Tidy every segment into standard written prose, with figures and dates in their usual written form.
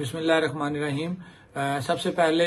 بسم اللہ الرحمن الرحیم۔ سب سے پہلے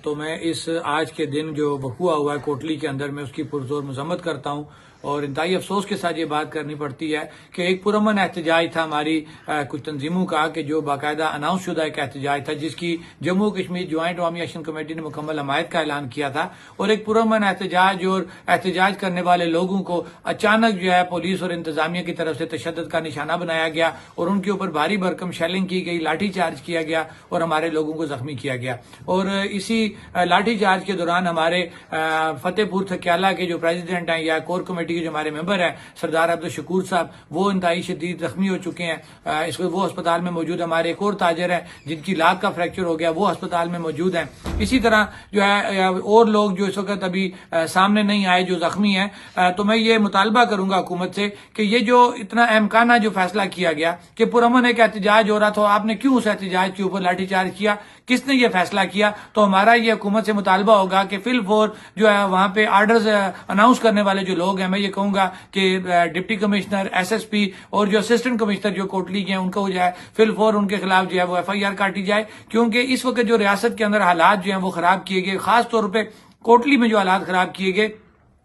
تو میں اس آج کے دن جو وقوع ہوا ہے کوٹلی کے اندر، میں اس کی پرزور مذمت کرتا ہوں اور انتہائی افسوس کے ساتھ یہ بات کرنی پڑتی ہے کہ ایک پرامن احتجاج تھا ہماری کچھ تنظیموں کا، کہ جو باقاعدہ اناؤنس شدہ ایک احتجاج تھا جس کی جموں کشمیر جوائنٹ عوامی ایکشن کمیٹی نے مکمل حمایت کا اعلان کیا تھا، اور ایک پرامن احتجاج اور احتجاج کرنے والے لوگوں کو اچانک جو ہے پولیس اور انتظامیہ کی طرف سے تشدد کا نشانہ بنایا گیا اور ان کے اوپر بھاری بھرکم شیلنگ کی گئی، لاٹھی چارج کیا گیا اور ہمارے لوگوں کو زخمی کیا گیا۔ اور اسی لاٹھی چارج کے دوران ہمارے فتح پور تھکیالہ کے جو پریزیڈنٹ ہیں یا کور کمیٹی کے جو ہمارے ممبر ہیں سردار عبدالشکور صاحب، وہ انتہائی شدید زخمی ہو چکے ہیں۔ اس وقت وہ ہسپتال میں موجود ہیں۔ ہمارے ایک اور تاجر ہیں جن کی لات کا فریکچر ہو گیا، وہ ہسپتال میں موجود ہیں۔ اسی طرح جو ہے اور لوگ جو اس وقت ابھی سامنے نہیں آئے جو زخمی ہیں۔ تو میں یہ مطالبہ کروں گا حکومت سے کہ یہ جو اتنا احمقانہ جو فیصلہ کیا گیا کہ پرامن ایک احتجاج ہو رہا تھا، آپ نے کیوں اس احتجاج کے اوپر لاٹھی چارج کیا؟ کس نے یہ فیصلہ کیا؟ تو ہمارا یہ حکومت سے مطالبہ ہوگا کہ فی الفور جو ہے وہاں پہ آرڈرز اناؤنس کرنے والے جو لوگ ہیں، میں یہ کہوں گا کہ ڈپٹی کمشنر، ایس ایس پی اور جو اسسٹنٹ کمشنر جو کوٹلی کے ہیں ان کو جو ہے فی الفور ان کے خلاف جو ہے وہ ایف آئی آر کاٹی جائے، کیونکہ اس وقت جو ریاست کے اندر حالات جو ہیں وہ خراب کیے گئے، خاص طور پہ کوٹلی میں جو حالات خراب کیے گئے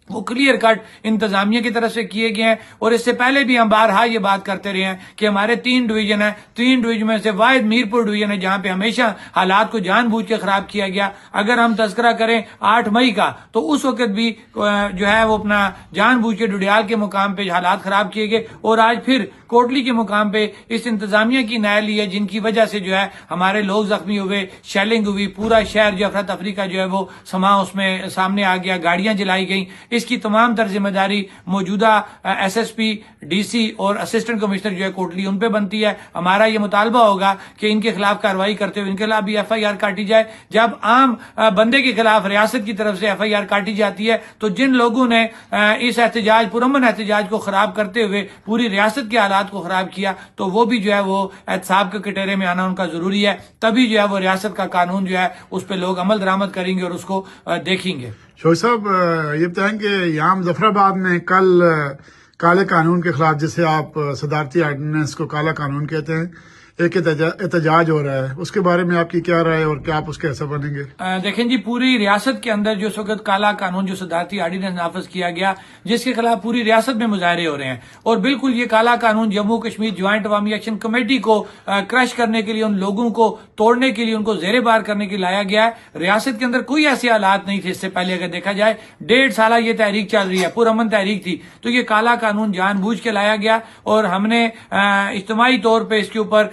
وہ کلیئر کٹ انتظامیہ کی طرف سے کیے گئے ہیں۔ اور اس سے پہلے بھی ہم بارہا یہ بات کرتے رہے ہیں کہ ہمارے 3 ڈویژن ہیں، 3 ڈویژن میں سے واحد میرپور ڈویژن ہے جہاں پہ ہمیشہ حالات کو جان بوجھ کے خراب کیا گیا۔ اگر ہم تذکرہ کریں 8 مئی کا، تو اس وقت بھی جو ہے وہ اپنا جان بوجھ کے ڈڈیال کے مقام پہ حالات خراب کیے گئے، اور آج پھر کوٹلی کے مقام پہ اس انتظامیہ کی نااہلی ہے جن کی وجہ سے جو ہے ہمارے لوگ زخمی ہوئے، شیلنگ ہوئی، پورا شہر جو افراتفری کا جو ہے وہ سما اس میں سامنے آ گیا، گاڑیاں جلائی گئیں۔ اس کی تمام تر ذمہ داری موجودہ S S P, D C اور اسسٹنٹ کمشنر جو ہے کوٹلی ان پہ بنتی ہے۔ ہمارا یہ مطالبہ ہوگا کہ ان کے خلاف کارروائی کرتے ہوئے ان کے خلاف بھی ایف آئی آر کاٹی جائے۔ جب عام بندے کے خلاف ریاست کی طرف سے ایف آئی آر کاٹی جاتی ہے تو جن لوگوں نے اس احتجاج پرامن احتجاج کو خراب کرتے ہوئے پوری ریاست کے حالات کو خراب کیا، تو وہ بھی جو ہے وہ احتساب کے کٹہرے میں آنا ان کا ضروری ہے، تبھی جو ہے وہ ریاست کا قانون جو ہے اس پہ لوگ عمل درآمد کریں گے اور اس کو دیکھیں گے۔ شوقی صاحب، یہ بتائیں کہ یہاں مظفر آباد میں کل کالے قانون کے خلاف، جسے آپ صدارتی آرڈیننس کو کالا قانون کہتے ہیں، ایک احتجاج ہو رہا ہے، اس کے بارے میں آپ کی کیا رائے ہے اور کیا آپ اس کے حصہ بنیں گے؟ دیکھیں جی، پوری ریاست کے اندر جو اس وقت کالا قانون جو صدارتی آرڈیننس نافذ کیا گیا، جس کے خلاف پوری ریاست میں مظاہرے ہو رہے ہیں، اور بالکل یہ کالا قانون جموں کشمیر جوائنٹ عوامی ایکشن کمیٹی کو کرش کرنے کے لیے، ان لوگوں کو توڑنے کے لیے، ان کو زیر بار کرنے کے لیے لایا گیا ہے۔ ریاست کے اندر کوئی ایسے حالات نہیں تھے اس سے پہلے، اگر دیکھا جائے 1.5 سالہ یہ تحریک چل رہی ہے، پرامن تحریک تھی، تو یہ کالا قانون جان بوجھ کے لایا گیا، اور ہم نے اجتماعی طور پہ اس کے اوپر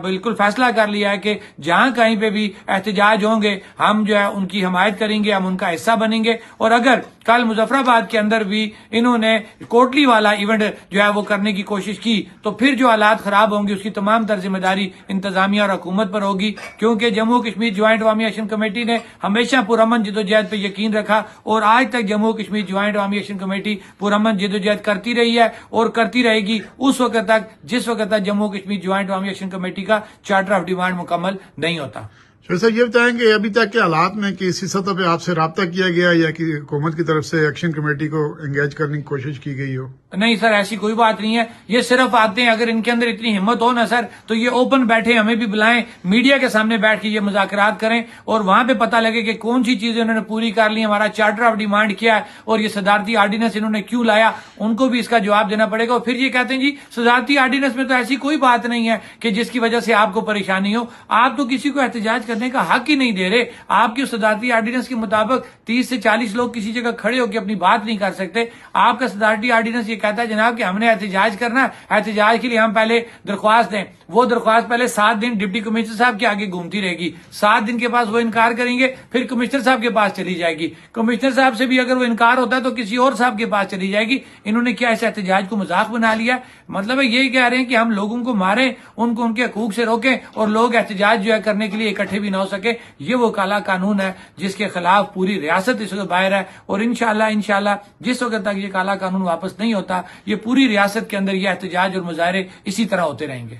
بالکل فیصلہ کر لیا ہے کہ جہاں کہیں پہ بھی احتجاج ہوں گے ہم جو ہے ان کی حمایت کریں گے، ہم ان کا حصہ بنیں گے۔ اور اگر کل مظفر آباد کے اندر بھی انہوں نے کوٹلی والا ایونٹ جو ہے وہ کرنے کی کوشش کی، تو پھر جو حالات خراب ہوں گے اس کی تمام تر ذمہ داری انتظامیہ اور حکومت پر ہوگی، کیونکہ جموں کشمیر جوائنٹ عوامی ایکشن کمیٹی نے ہمیشہ پرامن جدوجہد پہ یقین رکھا، اور آج تک جموں کشمیر جوائنٹ عوامی ایکشن کمیٹی پرامن جدوجہد کرتی رہی ہے اور کرتی رہے گی اس وقت تک جس وقت تک جموں کشمیر جوائنٹ عوامی ایکشن کمیٹی کا چارٹر آف ڈیمانڈ مکمل نہیں ہوتا۔ شوقی صاحب، یہ بتائیں کہ ابھی تک کے حالات میں کسی سطح پہ آپ سے رابطہ کیا گیا یا کہ حکومت کی طرف سے ایکشن کمیٹی کو انگیج کرنے کی کوشش کی گئی ہو؟ نہیں سر، ایسی کوئی بات نہیں ہے۔ یہ صرف آتے ہیں، اگر ان کے اندر اتنی ہمت ہو نا سر، تو یہ اوپن بیٹھے، ہمیں بھی بلائیں، میڈیا کے سامنے بیٹھ کے یہ مذاکرات کریں، اور وہاں پہ پتہ لگے کہ کون سی چیزیں انہوں نے پوری کر لی، ہمارا چارٹر آف ڈیمانڈ کیا ہے اور یہ صدارتی آرڈیننس انہوں نے کیوں لایا، ان کو بھی اس کا جواب دینا پڑے گا۔ اور پھر یہ کہتے ہیں جی صدارتی آرڈیننس میں تو ایسی کوئی بات نہیں ہے کہ جس کی وجہ سے آپ کو پریشانی ہو، آپ تو کسی کو احتجاج کرنے کا حق ہی نہیں دے رہے۔ آپ کی صدارتی آرڈیننس کے مطابق 30 سے 40 لوگ کسی جگہ کھڑے ہو کے اپنی بات نہیں کر سکتے۔ آپ کا صدارتی آرڈیننس یہ کہتا ہے جناب کہ ہم نے احتجاج کرنا ہے، احتجاج کے لیے ہم پہلے درخواست دیں، وہ درخواست پہلے 7 دن ڈپٹی کمشنر صاحب کے آگے گھومتی رہے گی، 7 دن کے بعد وہ انکار کریں گے، پھر کمشنر صاحب کے پاس چلی جائے گی، کمشنر صاحب سے بھی اگر وہ انکار ہوتا ہے تو کسی اور صاحب کے پاس چلی جائے گی۔ انہوں نے کیا اس احتجاج کو مذاق بنا لیا؟ مطلب ہے یہی کہہ رہے ہیں کہ ہم لوگوں کو ماریں، ان کو ان کے حقوق سے روکیں، اور لوگ احتجاج جو ہے کرنے کے لیے اکٹھے بھی نہ ہو سکے۔ یہ وہ کالا قانون ہے جس کے خلاف پوری ریاست اس وقت باہر ہے، اور انشاءاللہ جس وقت تک یہ کالا قانون واپس نہیں ہوتا، یہ پوری ریاست کے اندر یہ احتجاج اور مظاہرے اسی طرح ہوتے رہیں گے۔